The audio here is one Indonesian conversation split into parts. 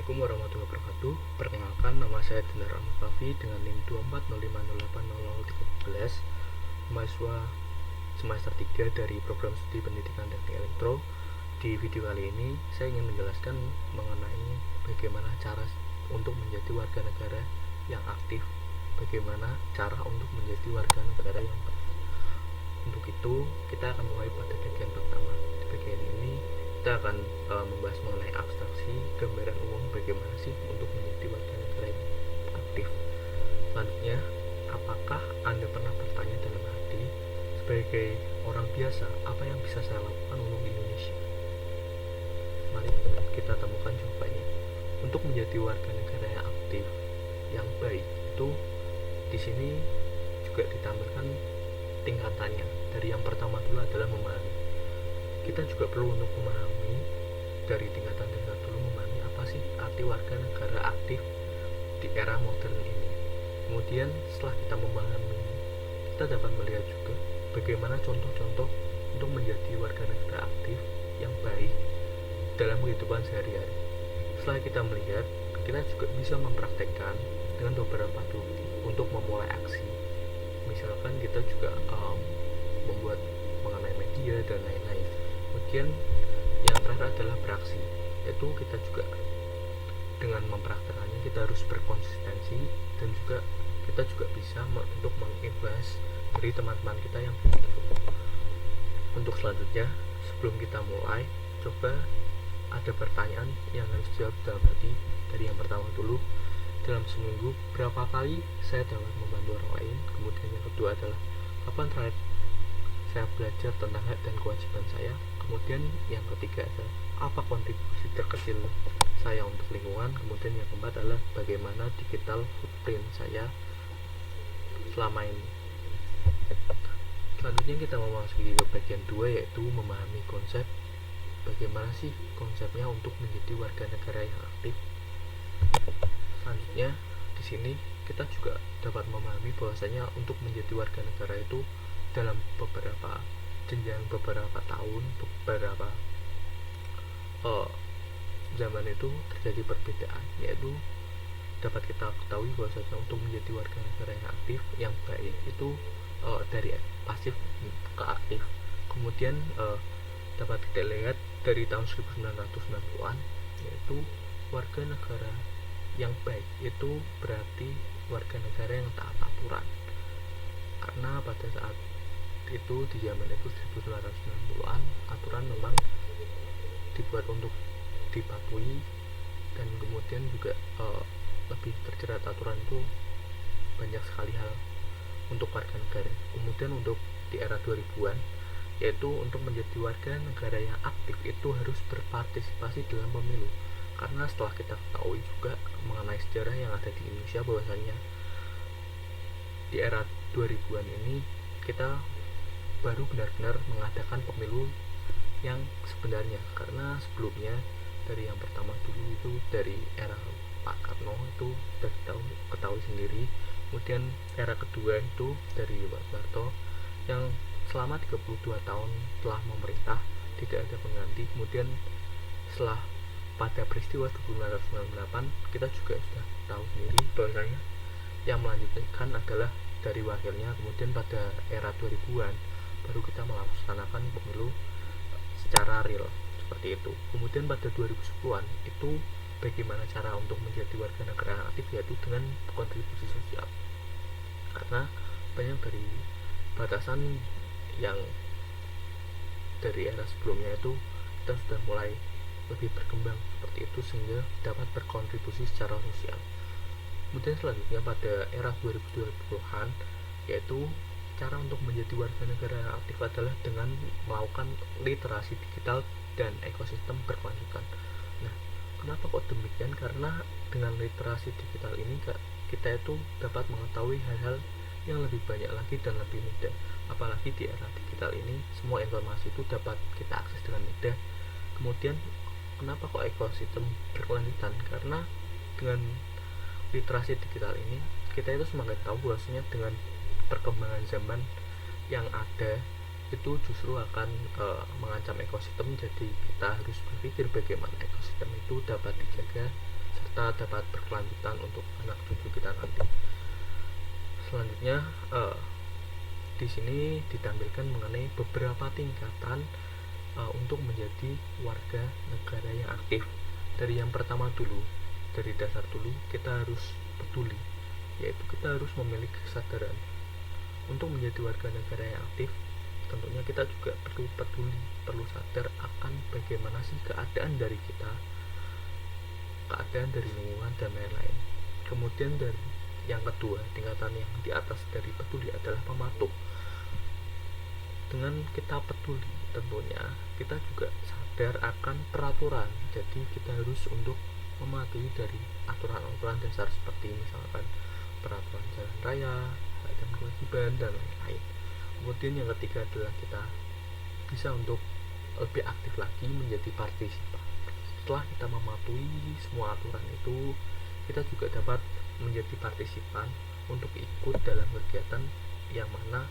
Assalamualaikum warahmatullahi wabarakatuh. Perkenalkan, nama saya Dinar Ahmad Fafi dengan NIM 2405080013, mahasiswa semester 3 dari program studi pendidikan teknik elektro. Di video kali ini saya ingin menjelaskan mengenai bagaimana cara untuk menjadi warga negara yang aktif, bagaimana cara untuk menjadi warga negara yang baik. Untuk itu kita akan mulai pada bagian pertama. Di bagian ini kita akan membahas mengenai abstraksi, gambaran umum bagaimana sih untuk menjadi warga negara yang aktif. Selanjutnya, apakah Anda pernah bertanya dalam hati, sebagai orang biasa, apa yang bisa saya lakukan untuk Indonesia? Mari kita temukan jawabannya. Untuk menjadi warga negara yang aktif, yang baik, itu di sini juga ditambahkan tingkatannya. Dari yang pertama dulu adalah memahami. Kita juga perlu untuk memahami dari tingkatan dulu, memahami apa sih arti warga negara aktif di era modern ini. Kemudian setelah kita memahami, kita dapat melihat juga bagaimana contoh-contoh untuk menjadi warga negara aktif yang baik dalam kehidupan sehari-hari. Setelah kita melihat, kita juga bisa mempraktekkan dengan beberapa bukti untuk memulai aksi. Misalkan kita juga membuat mengenai media dan lain-lain. Kemudian yang terakhir adalah beraksi, yaitu kita juga dengan mempraktekannya kita harus berkonsistensi, dan juga kita juga bisa untuk menginfluence dari teman-teman kita yang begitu. Untuk selanjutnya, sebelum kita mulai, coba ada pertanyaan yang harus dijawab dalam hati. Dari yang pertama dulu, dalam seminggu berapa kali saya dapat membantu orang lain. Kemudian yang kedua adalah kapan terakhir saya belajar tentang hak dan kewajiban saya. Kemudian yang ketiga adalah apa kontribusi terkecil saya untuk lingkungan. Kemudian yang keempat adalah bagaimana digital footprint saya selama ini. Selanjutnya kita memasuki ke bagian 2, yaitu memahami konsep. Bagaimana sih konsepnya untuk menjadi warga negara yang aktif. Selanjutnya di sini kita juga dapat memahami bahwasanya untuk menjadi warga negara itu dalam beberapa jenjang, beberapa tahun, beberapa zaman itu terjadi perbedaan, yaitu dapat kita ketahui bahwasanya untuk menjadi warga negara yang aktif, yang baik itu dari pasif ke aktif. Kemudian dapat kita lihat dari tahun 1990-an, yaitu warga negara yang baik itu berarti warga negara yang taat aturan, karena pada saat itu di zaman itu 1990-an aturan memang dibuat untuk dipatuhi, dan kemudian juga lebih terjerat aturan itu banyak sekali hal untuk warga negara. Kemudian untuk di era 2000-an, yaitu untuk menjadi warga negara yang aktif itu harus berpartisipasi dalam pemilu. Karena setelah kita ketahui juga mengenai sejarah yang ada di Indonesia, bahwasanya di era 2000-an ini kita baru benar-benar mengadakan pemilu yang sebenarnya. Karena sebelumnya dari yang pertama dulu itu dari era Pak Karno itu sudah kita ketahui sendiri. Kemudian era kedua itu dari Pak Soeharto yang selama 32 tahun telah memerintah, tidak ada pengganti. Kemudian setelah pada peristiwa 1998 kita juga sudah tahu sendiri bahwasanya yang melanjutkan adalah dari wakilnya. Kemudian pada era 2000-an baru kita melaksanakan pemilu secara real seperti itu. Kemudian pada 2010-an itu bagaimana cara untuk menjadi warga negara yang aktif, yaitu dengan kontribusi sosial. Karena banyak dari batasan yang dari era sebelumnya itu kita sudah mulai lebih berkembang seperti itu, sehingga dapat berkontribusi secara sosial. Kemudian selanjutnya pada era 2020-an, yaitu cara untuk menjadi warga negara yang aktif adalah dengan melakukan literasi digital dan ekosistem berkelanjutan. Nah, kenapa kok demikian? Karena dengan literasi digital ini kita itu dapat mengetahui hal-hal yang lebih banyak lagi dan lebih mudah. Apalagi di era digital ini semua informasi itu dapat kita akses dengan mudah. Kemudian kenapa kok ekosistem berkelanjutan? Karena dengan literasi digital ini kita itu semakin tahu bahwasanya dengan perkembangan zaman yang ada itu justru akan mengancam ekosistem. Jadi kita harus berpikir bagaimana ekosistem itu dapat dijaga serta dapat berkelanjutan untuk anak cucu kita nanti. Selanjutnya di sini ditampilkan mengenai beberapa tingkatan untuk menjadi warga negara yang aktif. Dari yang pertama dulu, dari dasar dulu, kita harus peduli, yaitu kita harus memiliki kesadaran. Untuk menjadi warga negara yang aktif, tentunya kita juga perlu peduli, perlu sadar akan bagaimana sih keadaan dari kita, keadaan dari lingkungan dan lain-lain. Kemudian dari yang kedua, tingkatan yang di atas dari peduli adalah mematuh. Dengan kita peduli, tentunya kita juga sadar akan peraturan. Jadi kita harus untuk mematuhi dari aturan-aturan dasar seperti misalkan peraturan jalan raya, hak dan kewajiban dan lain-lain. Kemudian yang ketiga adalah kita bisa untuk lebih aktif lagi menjadi partisipan. Setelah kita mematuhi semua aturan itu, kita juga dapat menjadi partisipan untuk ikut dalam kegiatan yang mana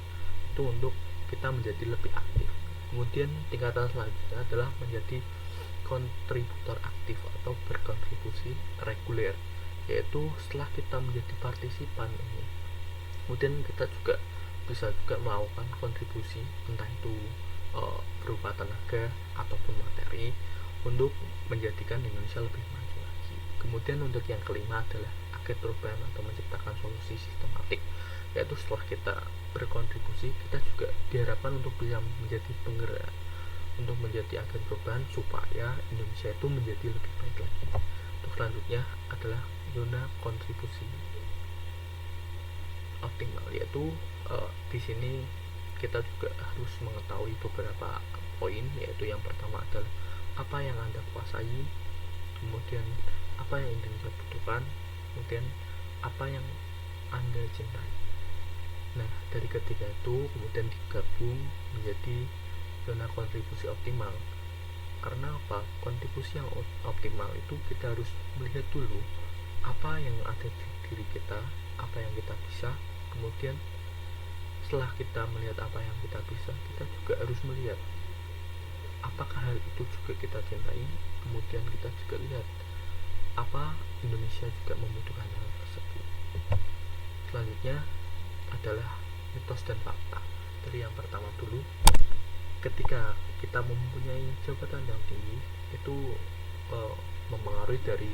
itu untuk kita menjadi lebih aktif. Kemudian tingkatan selanjutnya adalah menjadi kontributor aktif atau berkontribusi reguler, yaitu setelah kita menjadi partisipan ini, kemudian kita juga bisa juga melakukan kontribusi, entah itu berupa tenaga ataupun materi untuk menjadikan Indonesia lebih maju lagi. Kemudian untuk yang kelima adalah agen perubahan atau menciptakan solusi sistematik, yaitu setelah kita berkontribusi, kita juga diharapkan untuk bisa menjadi penggerak untuk menjadi agen perubahan supaya Indonesia itu menjadi lebih baik lagi. Untuk selanjutnya adalah zona kontribusi optimal, yaitu di sini kita juga harus mengetahui beberapa poin, yaitu yang pertama adalah apa yang Anda kuasai, kemudian apa yang Indonesia butuhkan, kemudian apa yang Anda cintai. Nah, dari ketiga itu kemudian digabung menjadi zona kontribusi optimal. Karena apa? Kontribusi yang optimal itu kita harus melihat dulu apa yang ada di diri kita, apa yang kita bisa. Kemudian setelah kita melihat apa yang kita bisa, kita juga harus melihat apakah hal itu juga kita cintai. Kemudian kita juga lihat apa Indonesia juga membutuhkan hal tersebut. Selanjutnya adalah mitos dan fakta. Dari yang pertama dulu, ketika kita mempunyai jabatan yang tinggi itu mempengaruhi dari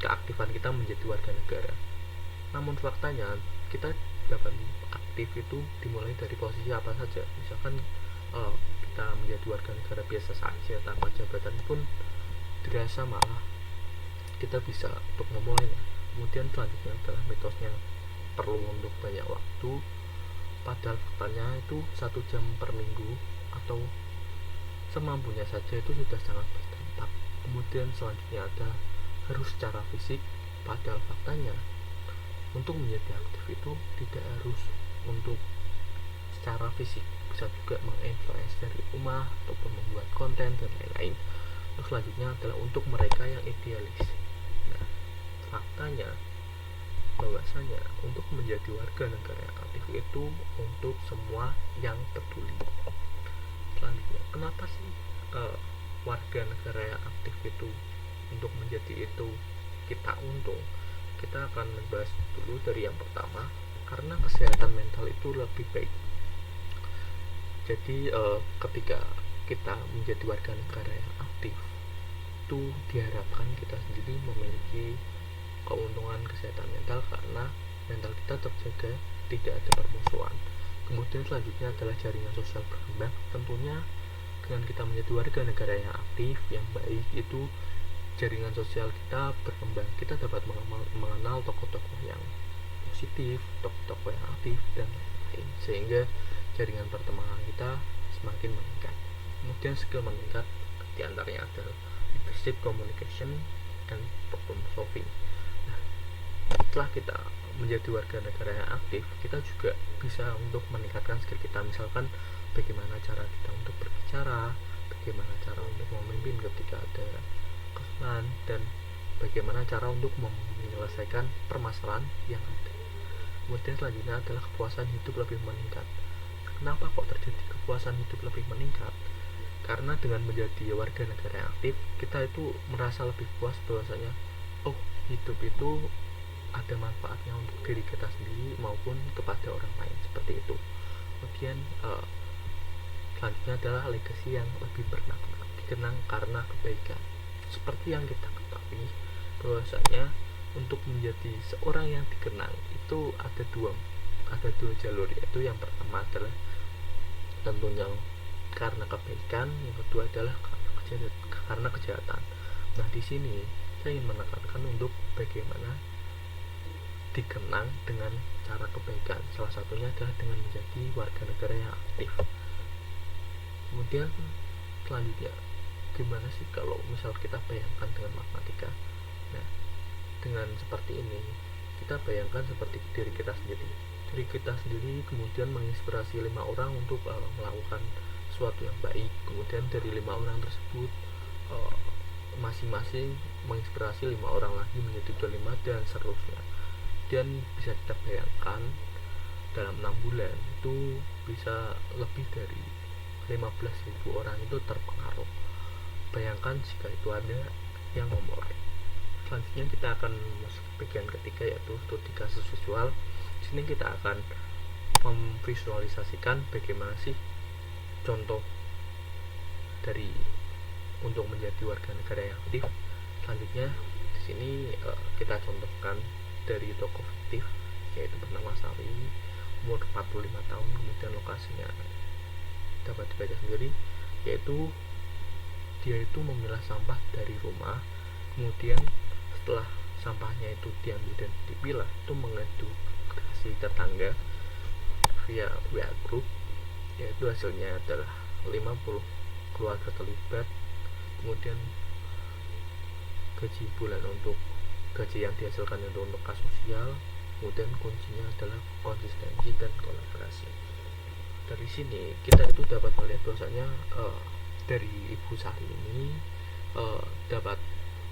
keaktifan kita menjadi warga negara. Namun faktanya kita dapat aktif itu dimulai dari posisi apa saja. Misalkan kita menjadi warga negara biasa saja tanpa jabatan pun dirasa malah kita bisa untuk memulainya. Kemudian selanjutnya adalah mitosnya perlu untuk banyak waktu, padahal faktanya itu 1 jam per minggu atau semampunya saja itu sudah sangat berdampak. Kemudian selanjutnya ada harus secara fisik, padahal faktanya untuk menjadi aktif itu tidak harus untuk secara fisik, bisa juga menginfluence dari rumah ataupun membuat konten dan lain-lain. Terus selanjutnya adalah untuk mereka yang idealis. Nah, faktanya bahwasanya untuk menjadi warga negara yang aktif itu untuk semua yang peduli. Selanjutnya, kenapa sih warga negara yang aktif itu untuk menjadi itu kita untung? Kita akan membahas dulu dari yang pertama, karena kesehatan mental itu lebih baik. Jadi ketika kita menjadi warga negara yang aktif itu diharapkan kita sendiri memiliki keuntungan kesehatan mental karena mental kita terjaga, tidak ada permusuhan. Kemudian selanjutnya adalah jaringan sosial berkembang. Tentunya dengan kita menjadi warga negara yang aktif, yang baik, itu jaringan sosial kita berkembang. Kita dapat mengenal tokoh-tokoh yang positif, tokoh-tokoh yang aktif dan lain-lain, sehingga jaringan pertemanan kita semakin meningkat. Kemudian skill meningkat, diantaranya adalah leadership, communication, dan problem solving. Nah, setelah kita menjadi warga negara yang aktif, kita juga bisa untuk meningkatkan skill kita. Misalkan bagaimana cara kita untuk berbicara, bagaimana cara untuk memimpin ketika ada kesulitan, dan bagaimana cara untuk menyelesaikan permasalahan yang ada. Kemudian selanjutnya adalah kepuasan hidup lebih meningkat. Kenapa kok terjadi kepuasan hidup lebih meningkat? Karena dengan menjadi warga negara yang aktif, kita itu merasa lebih puas bahwasanya oh, hidup itu ada manfaatnya untuk diri kita sendiri maupun kepada orang lain, seperti itu. Kemudian selanjutnya adalah legacy yang lebih bermakna, dikenang karena kebaikan. Seperti yang kita ketahui bahwasanya untuk menjadi seorang yang dikenang itu ada dua jalur, yaitu yang pertama adalah tentunya karena kebaikan, yang kedua adalah karena kejahatan. Nah, di sini saya ingin menekankan untuk bagaimana dikenang dengan cara kebaikan. Salah satunya adalah dengan menjadi warga negara yang aktif. Kemudian selanjutnya, gimana sih kalau misal kita bayangkan dengan matematika? Nah, dengan seperti ini kita bayangkan seperti diri kita sendiri kemudian menginspirasi 5 orang untuk melakukan sesuatu yang baik. Kemudian dari 5 orang tersebut masing-masing menginspirasi 5 orang lagi menjadi 25 dan seterusnya. Dan bisa kita bayangkan dalam 6 bulan itu bisa lebih dari 15.000 orang itu terpengaruh. Bayangkan jika itu ada yang memulai. Selanjutnya kita akan masuk ke bagian ketiga, yaitu studi kasus visual. Di sini kita akan memvisualisasikan bagaimana sih contoh dari untuk menjadi warga negara yang aktif. Selanjutnya di sini kita contohkan dari tokoh fiktif, yaitu bernama Sari, umur 45 tahun, kemudian lokasinya dapat dibaca sendiri, yaitu dia itu memilah sampah dari rumah, kemudian setelah sampahnya itu diambil dan dipilah, itu mengedukasi tetangga via WA group, yaitu hasilnya adalah 50 keluarga terlibat. Kemudian gaji yang dihasilkan untuk kas sosial. Kemudian kuncinya adalah konsistensi dan kolaborasi. Dari sini kita itu dapat melihat bahwasanya dari Ibu Sari ini dapat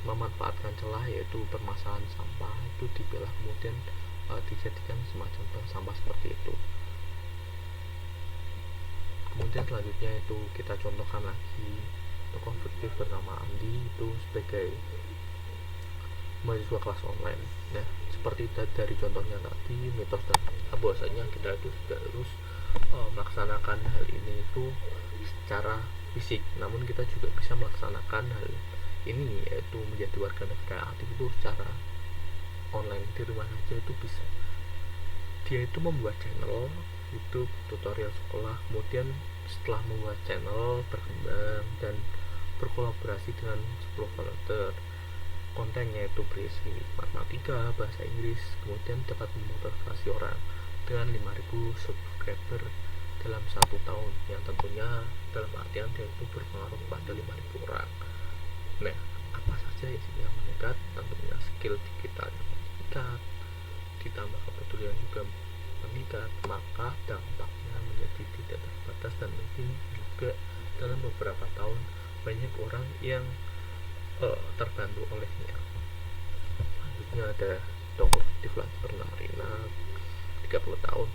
memanfaatkan celah, yaitu permasalahan sampah itu dipilah kemudian dijadikan semacam bank sampah seperti itu. Kemudian selanjutnya itu kita contohkan lagi tokoh fiktif bernama Andi, itu sebagai mahasiswa kelas online. Nah, seperti dari contohnya tadi, mitos dan bahwasanya kita itu tidak harus melaksanakan hal ini itu secara fisik, namun kita juga bisa melaksanakan hal ini, yaitu menjadi warga negara aktif itu secara online di rumah saja itu bisa. Dia itu membuat channel YouTube, tutorial sekolah, kemudian setelah membuat channel berkembang dan berkolaborasi dengan 10 volunteer. Kontennya itu berisi matematika, bahasa Inggris, kemudian dapat memotivasi orang dengan 5.000 subscriber dalam 1 tahun, yang tentunya dalam artian dia itu berpengaruh pada 5.000 orang. Nah, apa saja isinya yang meningkat? Tentunya skill digital yang meningkat, ditambah kepedulian juga meningkat, maka dampaknya menjadi tidak terbatas dan mungkin juga dalam beberapa tahun banyak orang yang terbantu olehnya. Selanjutnya ada tokoh fiktif lagi bernama Rina, 30 tahun.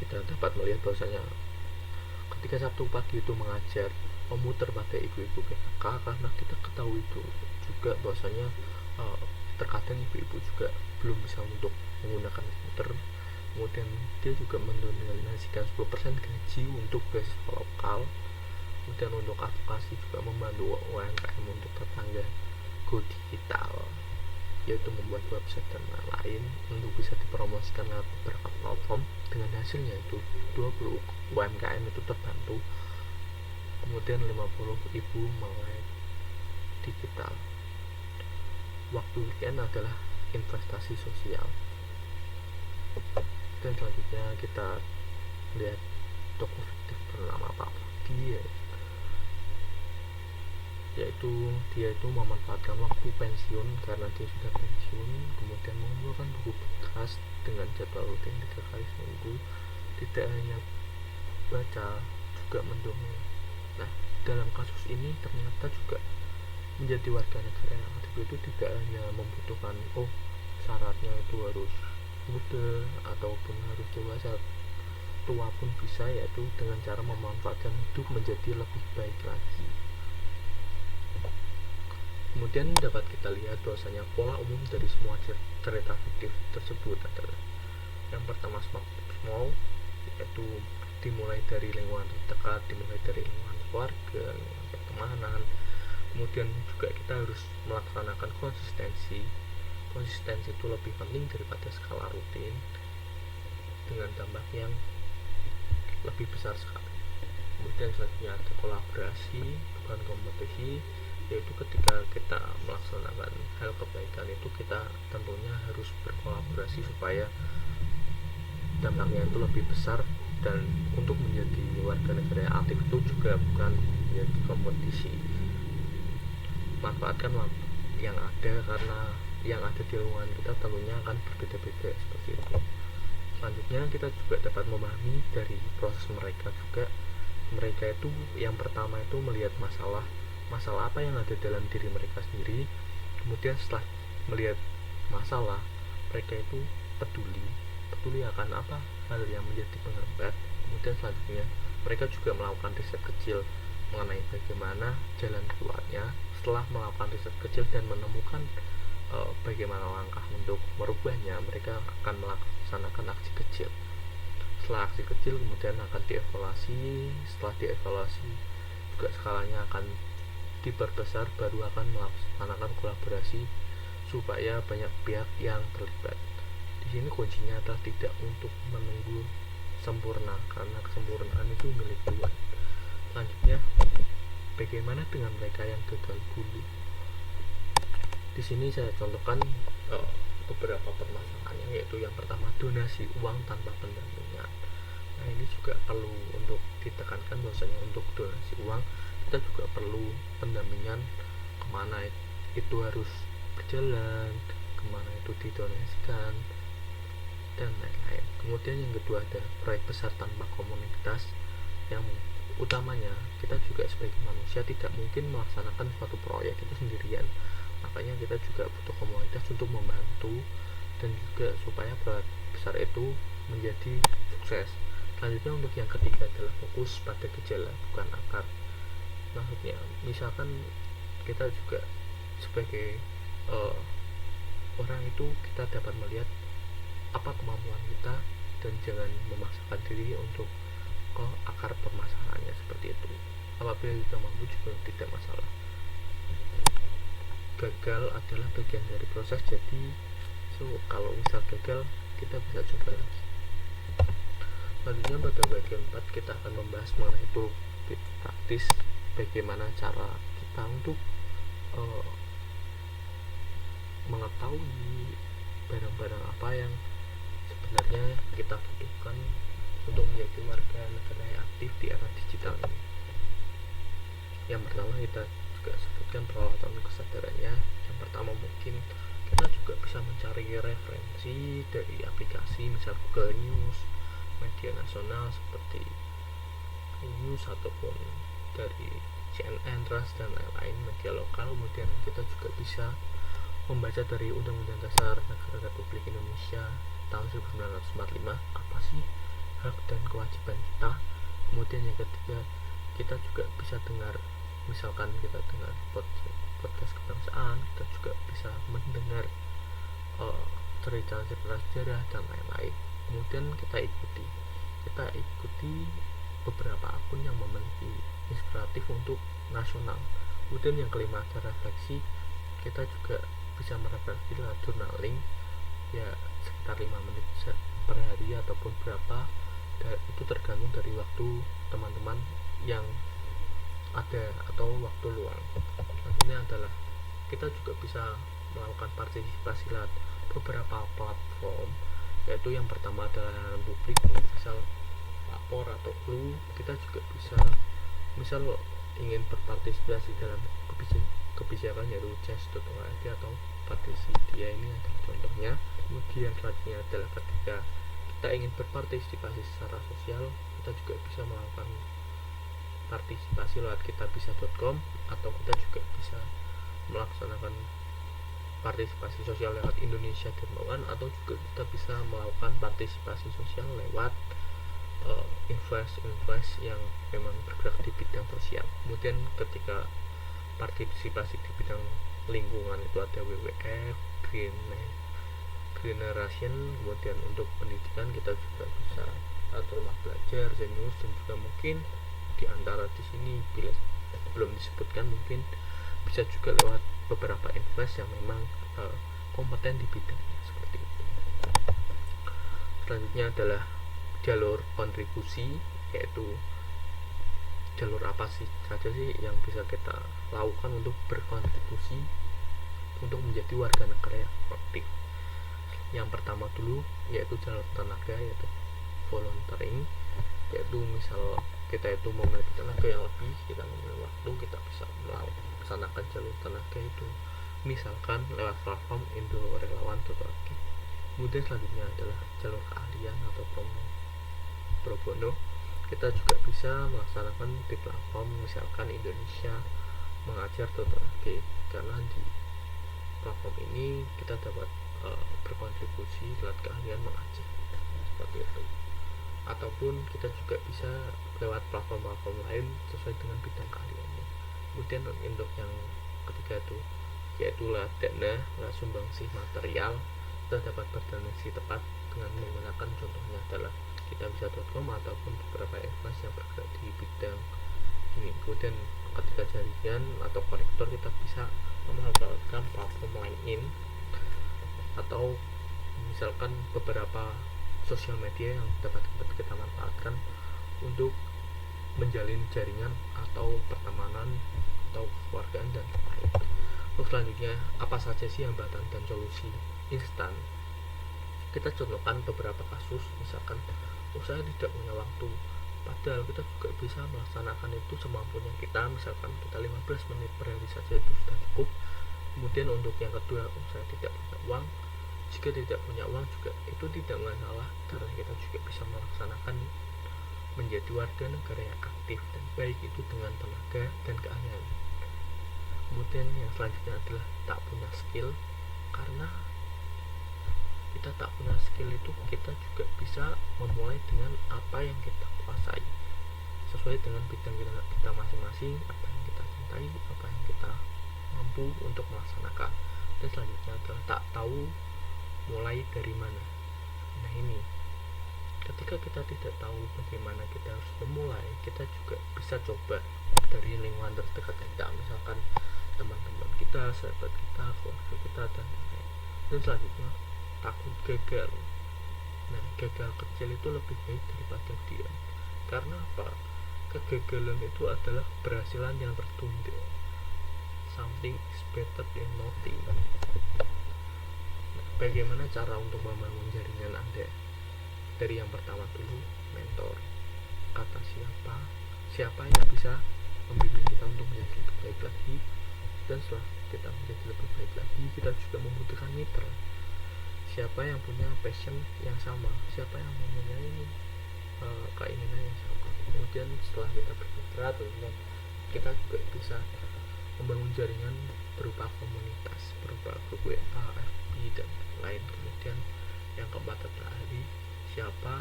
Kita dapat melihat bahwasanya ketika Sabtu pagi itu mengajar memutar pada ibu-ibu PKK, karena kita ketahui itu juga bahwasanya terkadang ibu-ibu juga belum bisa untuk menggunakan komputer. Kemudian dia juga mendonasikan 10% gaji untuk beasiswa lokal. Kemudian untuk advokasi juga membantu UMKM untuk tetangga go digital, yaitu membuat website dan lain-lain untuk bisa dipromosikan lewat beberapa platform. Dengan hasilnya itu 20 UMKM itu terbantu. Kemudian 50 ibu melek digital. Waktu weekend adalah investasi sosial. Dan selanjutnya kita lihat tokoh fiktif bernama Pak Fadi, yaitu dia itu memanfaatkan waktu pensiun karena dia sudah pensiun, kemudian mengumpulkan buku bekas dengan jadwal rutin 3 kali seminggu. Tidak hanya baca, juga mendongeng. Nah, dalam kasus ini ternyata juga menjadi warga negara yang aktif itu tidak hanya membutuhkan syaratnya itu harus muda ataupun harus dewasa, tua pun bisa, yaitu dengan cara memanfaatkan hidup menjadi lebih baik lagi. Kemudian dapat kita lihat bahwasanya pola umum dari semua cerita fiktif tersebut adalah yang pertama small, yaitu dimulai dari lingkungan terdekat, dimulai dari lingkungan keluarga, lingkungan pertemanan. Kemudian juga kita harus melaksanakan konsistensi itu lebih penting daripada skala rutin dengan dampak yang lebih besar sekali. Kemudian selanjutnya ada kolaborasi bukan kompetisi, yaitu ketika kita melaksanakan hal kebaikan itu kita tentunya harus berkolaborasi supaya dampaknya itu lebih besar, dan untuk menjadi warga negara yang aktif itu juga bukan menjadi kompetisi. Manfaatkan yang ada, karena yang ada di lingkungan kita tentunya akan berbeda-beda seperti itu. Selanjutnya kita juga dapat memahami dari proses mereka juga. Mereka itu yang pertama itu melihat masalah apa yang ada dalam diri mereka sendiri. Kemudian setelah melihat masalah, mereka itu peduli akan apa hal yang menjadi penghambat. Kemudian selanjutnya mereka juga melakukan riset kecil mengenai bagaimana jalan keluarnya. Setelah melakukan riset kecil dan menemukan bagaimana langkah untuk merubahnya, mereka akan melaksanakan aksi kecil. Setelah aksi kecil kemudian akan dievaluasi. Setelah dievaluasi juga skalanya akan diperbesar, baru akan melaksanakan kolaborasi supaya banyak pihak yang terlibat. Di sini kuncinya adalah tidak untuk menunggu sempurna, karena kesempurnaan itu milik Tuhan. Selanjutnya, bagaimana dengan mereka yang gagal dulu? Di sini saya contohkan beberapa permasalahannya, yaitu yang pertama donasi uang tanpa pendampingan. Nah, ini juga perlu untuk ditekankan bahwasanya untuk donasi uang kita juga perlu pendampingan, kemana itu harus berjalan, kemana itu didonasikan, dan lain-lain. Kemudian yang kedua ada proyek besar tanpa komunitas, yang utamanya kita juga sebagai manusia tidak mungkin melaksanakan suatu proyek itu sendirian. Makanya kita juga butuh komunitas untuk membantu dan juga supaya proyek besar itu menjadi sukses. Selanjutnya untuk yang ketiga adalah fokus pada gejala bukan akar. Maksudnya misalkan kita juga sebagai orang itu kita dapat melihat apa kemampuan kita dan jangan memaksakan diri untuk ke akar permasalahannya seperti itu. Apabila kita mampu juga tidak masalah. Gagal adalah bagian dari proses, jadi kalau misal gagal kita bisa coba lagi. Selanjutnya pada bagian 4 kita akan membahas mengenai tips praktis bagaimana cara kita untuk mengetahui barang-barang apa yang sebenarnya kita butuhkan untuk menjadi warga negara yang aktif di era digital ini. Yang pertama kita juga sebutkan peralatan kesadarannya. Yang pertama mungkin kita juga bisa mencari referensi dari aplikasi misal Google News, media nasional seperti News ataupun dari CNN, Trust dan lain-lain, media lokal. Kemudian kita juga bisa membaca dari Undang-Undang Dasar Negara Republik Indonesia tahun 1945, apa sih hak dan kewajiban kita. Kemudian yang ketiga kita juga bisa dengar, misalkan kita dengar podcast kebangsaan, kita juga bisa mendengar cerita-cerita sejarah dan lain-lain. Kemudian kita ikuti beberapa akun yang memiliki inspiratif untuk nasional. Kemudian yang kelima ada refleksi. Kita juga bisa merefleksi lewat journaling, ya sekitar 5 menit per hari ataupun berapa, itu tergantung dari waktu teman-teman yang ada atau waktu luang. Selanjutnya adalah kita juga bisa melakukan partisipasi lewat beberapa platform, yaitu yang pertama adalah publik, misal lapor atau clue. Kita juga bisa misal ingin berpartisipasi dalam kebijakan yaitu chess.org atau Partisidia, ini adalah contohnya. Kemudian selanjutnya adalah ketika kita ingin berpartisipasi secara sosial, kita juga bisa melakukan partisipasi lewat kitabisa.com, atau kita juga bisa melaksanakan partisipasi sosial lewat Indonesia Dermawan, atau juga kita bisa melakukan partisipasi sosial lewat influence yang memang bergerak di bidang sosial. Kemudian ketika partisipasi di bidang lingkungan itu ada WWF, Generation, kemudian untuk pendidikan kita juga bisa atur rumah belajar, Zenius, dan juga mungkin di antara di sini bila belum disebutkan mungkin bisa juga lewat beberapa invest yang memang kompeten di bidangnya seperti itu. Selanjutnya adalah jalur kontribusi, yaitu jalur apa saja sih yang bisa kita lakukan untuk berkontribusi untuk menjadi warga negara yang aktif. Yang pertama dulu yaitu jalur tenaga, yaitu volunteering, yaitu misal kita itu memiliki tenaga yang lebih, kita memiliki waktu, kita bisa melaksanakan jalur tenaga itu misalkan lewat platform Indo Relawan.org. Kemudian selanjutnya adalah jalur keahlian atau pro bono. Kita juga bisa melaksanakan di platform misalkan Indonesia Mengajar.org, karena di platform ini kita dapat berkontribusi lewat keahlian mengajar seperti itu. Ataupun kita juga bisa lewat platform-platform lain sesuai dengan bidang keahliannya. Kemudian untuk yang ketiga itu yaitu dana sumbangsih material. Kita dapat berdonasi tepat dengan menggunakan contohnya adalah kitabisa.com ataupun beberapa invest yang bergerak di bidang ini. Kemudian ketika jaringan atau konektor kita bisa memanfaatkan platform line-in atau misalkan beberapa sosial media yang dapat kita manfaatkan untuk menjalin jaringan atau pertemanan atau keluargaan dan lain. Terus selanjutnya, apa saja sih hambatan dan solusi instan? Kita contohkan beberapa kasus, misalkan saya tidak punya waktu, padahal kita juga bisa melaksanakan itu semampunya kita. Misalkan kita 15 menit per hari saja itu sudah cukup. Kemudian untuk yang kedua, saya tidak punya uang. Jika tidak punya uang juga itu tidak masalah, karena kita juga bisa melaksanakan menjadi warga negara yang aktif dan baik itu dengan tenaga dan keahlian. Kemudian yang selanjutnya adalah tak punya skill. Karena kita tak punya skill itu kita juga bisa memulai dengan apa yang kita kuasai sesuai dengan bidang kita masing-masing, apa yang kita cintai, apa yang kita mampu untuk melaksanakan. Dan selanjutnya adalah tak tahu mulai dari mana. Nah ini, ketika kita tidak tahu bagaimana kita harus memulai, kita juga bisa coba dari lingkungan terdekat kita, misalkan teman-teman kita, sahabat kita, keluarga kita, dan lain-lain. Dan selanjutnya takut gagal. Nah, gagal kecil itu lebih baik daripada diam. Karena apa? Kegagalan itu adalah keberhasilan yang tertunda. Something is better than nothing. Bagaimana cara untuk membangun jaringan Anda? Dari yang pertama dulu, mentor. Kata siapa yang bisa membimbing kita untuk menjadi lebih baik lagi. Dan setelah kita menjadi lebih baik lagi, kita juga membutuhkan mitra. Siapa yang punya passion yang sama, siapa yang mempunyai keinginan yang sama. Kemudian setelah kita bermitra, tentunya kita juga bisa membangun jaringan berupa komunitas, berupa grup WA, FB, dan lain. Kemudian yang keempat adalah siapa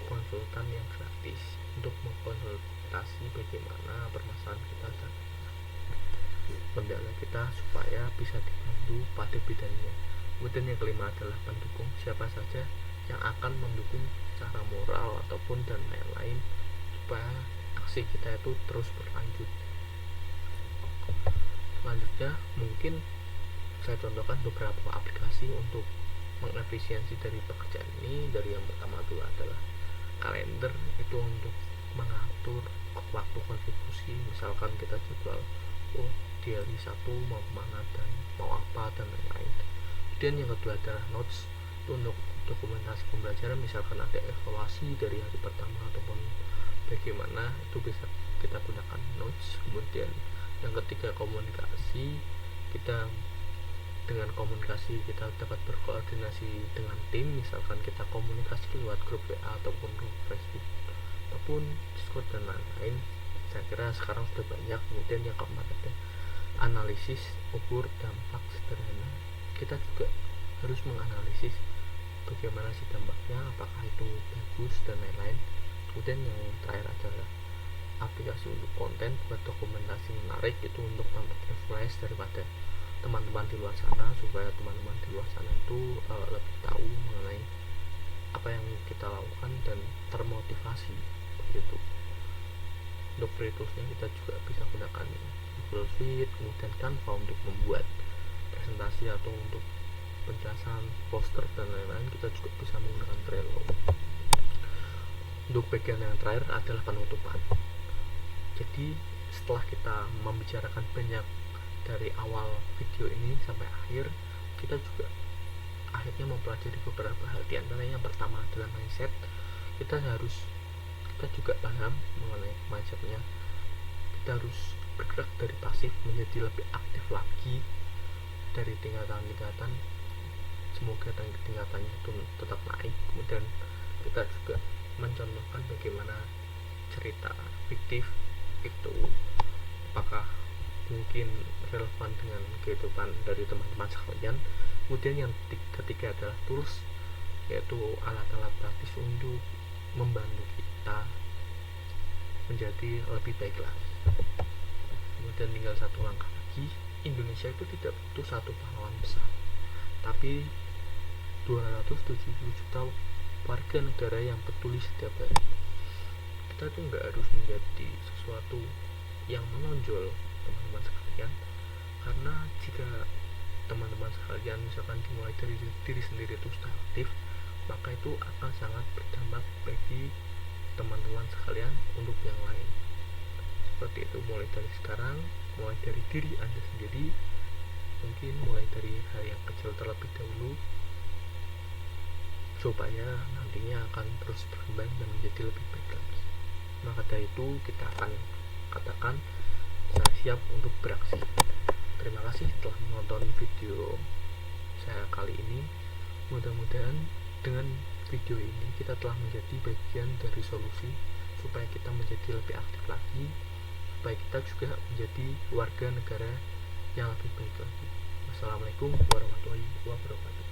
konsultan yang gratis untuk mengkonsultasi bagaimana permasalahan kita dan kendala kita supaya bisa dibantu pada bidangnya. Kemudian yang kelima adalah pendukung. Siapa saja yang akan mendukung secara moral ataupun dan lain-lain supaya aksi kita itu terus berlanjut. Selanjutnya mungkin saya contohkan beberapa aplikasi untuk mengefisiensi dari pekerjaan ini. Dari yang pertama dulu adalah kalender, itu untuk mengatur waktu kontribusi. Misalkan kita jadwal di hari Sabtu mau kemana dan mau apa dan lain-lain. Kemudian yang kedua adalah notes, itu untuk dokumentasi pembelajaran. Misalkan ada evaluasi dari hari pertama ataupun bagaimana, itu bisa kita gunakan notes. Kemudian yang ketiga komunikasi, kita dengan komunikasi kita dapat berkoordinasi dengan tim. Misalkan kita komunikasi lewat grup WA ataupun grup Facebook ataupun Discord dan lain-lain. Saya kira sekarang sudah banyak. Kemudian yang keempat ada analisis ukur dampak sederhana. Kita juga harus menganalisis bagaimana sih dampaknya, apakah itu bagus dan lain-lain. Kemudian yang terakhir adalah aplikasi untuk konten buat dokumentasi menarik, itu untuk membuat flash daripada teman-teman di luar sana, supaya teman-teman di luar sana itu lebih tahu mengenai apa yang kita lakukan dan termotivasi begitu. Untuk free toolsnya kita juga bisa gunakan Google Sheet, kemudian Canva untuk membuat presentasi atau untuk penjelasan poster dan lain-lain. Kita juga bisa menggunakan Trello. Untuk bagian yang terakhir adalah penutupan. Jadi setelah kita membicarakan banyak dari awal video ini sampai akhir, kita juga akhirnya mempelajari beberapa hal. Di antaranya yang pertama adalah mindset. Kita juga paham mengenai mindsetnya. Kita harus bergerak dari pasif menjadi lebih aktif lagi, dari tingkatan-tingkatan. Semoga tingkatannya itu tetap naik. Kemudian kita juga mencontohkan bagaimana cerita fiktif itu apakah mungkin relevan dengan kehidupan dari teman-teman sekalian. Kemudian yang ketiga adalah tools, yaitu alat-alat praktis untuk membantu kita menjadi lebih baik lagi. Kemudian tinggal satu langkah lagi. Indonesia itu tidak butuh satu pahlawan besar, tapi 270 juta warga negara yang peduli setiap hari. Kita tuh nggak harus menjadi sesuatu yang menonjol, teman-teman sekalian, karena jika teman-teman sekalian misalkan dimulai dari diri sendiri itu sudah aktif, maka itu akan sangat berdampak bagi teman-teman sekalian untuk yang lain. Seperti itu, mulai dari sekarang, mulai dari diri Anda sendiri, mungkin mulai dari hal yang kecil terlebih dahulu, supaya nantinya akan terus berkembang dan menjadi lebih baik lagi. Maka dari itu kita akan katakan saya siap untuk beraksi. Terima kasih telah menonton video saya kali ini. Mudah-mudahan dengan video ini kita telah menjadi bagian dari solusi supaya kita menjadi lebih aktif lagi, supaya kita juga menjadi warga negara yang lebih baik lagi. Wassalamualaikum warahmatullahi wabarakatuh.